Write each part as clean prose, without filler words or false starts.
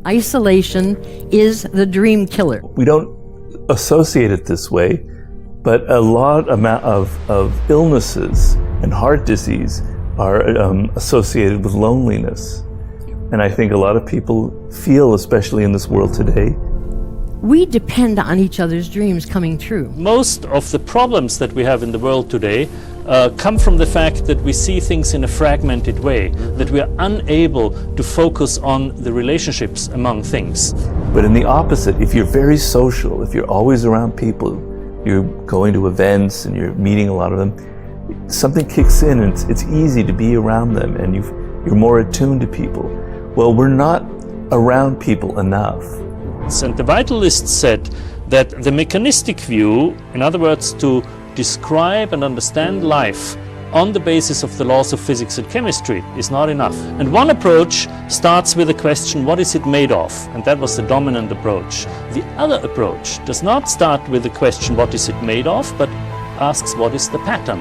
Isolation is the dream killer. We don't associate it this way, but a lot of illnesses and heart disease are associated with loneliness. And I think a lot of people feel, especially in this world today, we depend on each other's dreams coming true. Most of the problems that we have in the world today come from the fact that we see things in a fragmented way, that we are unable to focus on the relationships among things. But in the opposite, if you're very social, if you're always around people, you're going to events and you're meeting a lot of them, something kicks in and it's easy to be around them and you're more attuned to people. Well, we're not around people enough. And the Vitalists said that the mechanistic view, in other words, to describe and understand life on the basis of the laws of physics and chemistry, is not enough. And one approach starts with the question, what is it made of? And that was the dominant approach. The other approach does not start with the question, what is it made of, but asks, what is the pattern?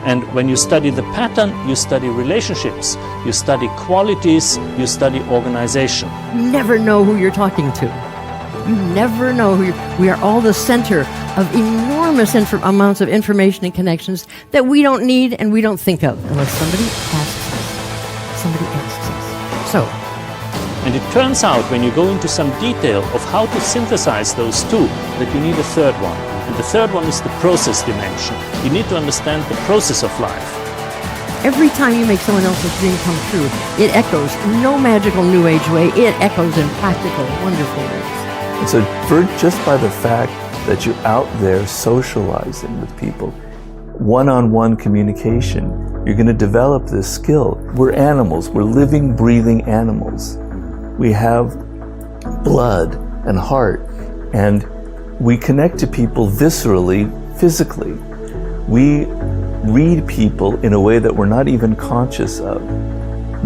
And when you study the pattern, you study relationships, you study qualities, you study organization. You never know who you're talking to. You never know who we are all the center of enormous amounts of information and connections that we don't need and we don't think of unless somebody asks us. Somebody asks us. So. And it turns out when you go into some detail of how to synthesize those two, that you need a third one. And the third one is the process dimension. You need to understand the process of life. Every time you make someone else's dream come true, it echoes, no magical New Age way, it echoes in practical, wonderful ways. So just by the fact that you're out there socializing with people, one-on-one communication, you're going to develop this skill. We're animals, we're living, breathing animals. We have blood and heart, and we connect to people viscerally, physically. We read people in a way that we're not even conscious of.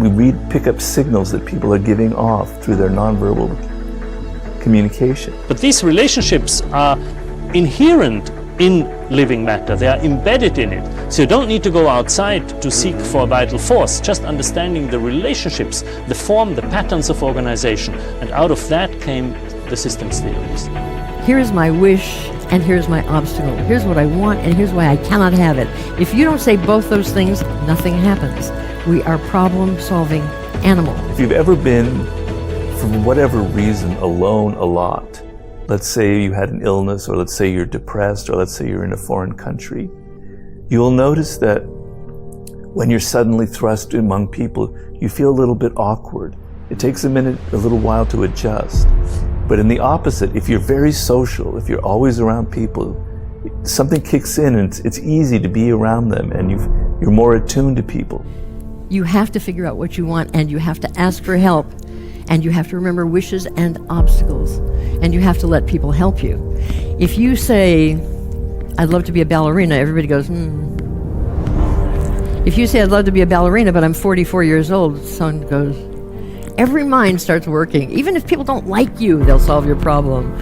We pick up signals that people are giving off through their nonverbal communication. But these relationships are inherent in living matter. They are embedded in it. So you don't need to go outside to seek for a vital force. Just understanding the relationships, the form, the patterns of organization. And out of that came the systems theories. Here's my wish and here's my obstacle. Here's what I want and here's why I cannot have it. If you don't say both those things, nothing happens. We are problem-solving animals. If you've ever been, for whatever reason, alone a lot, let's say you had an illness, or let's say you're depressed, or let's say you're in a foreign country, you will notice that when you're suddenly thrust among people, you feel a little bit awkward. It takes a little while to adjust. But in the opposite, if you're very social, if you're always around people, something kicks in and it's easy to be around them and you're more attuned to people. You have to figure out what you want and you have to ask for help and you have to remember wishes and obstacles and you have to let people help you. If you say, I'd love to be a ballerina, everybody goes, If you say, I'd love to be a ballerina, but I'm 44 years old, someone goes, every mind starts working. Even if people don't like you, they'll solve your problem.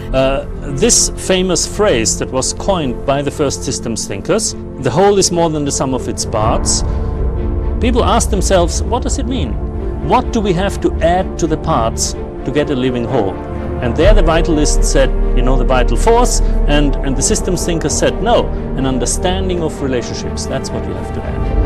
This famous phrase that was coined by the first systems thinkers, the whole is more than the sum of its parts. People ask themselves, what does it mean? What do we have to add to the parts to get a living whole? And there the Vitalists said, the vital force, and the systems thinkers said, no, an understanding of relationships. That's what you have to add.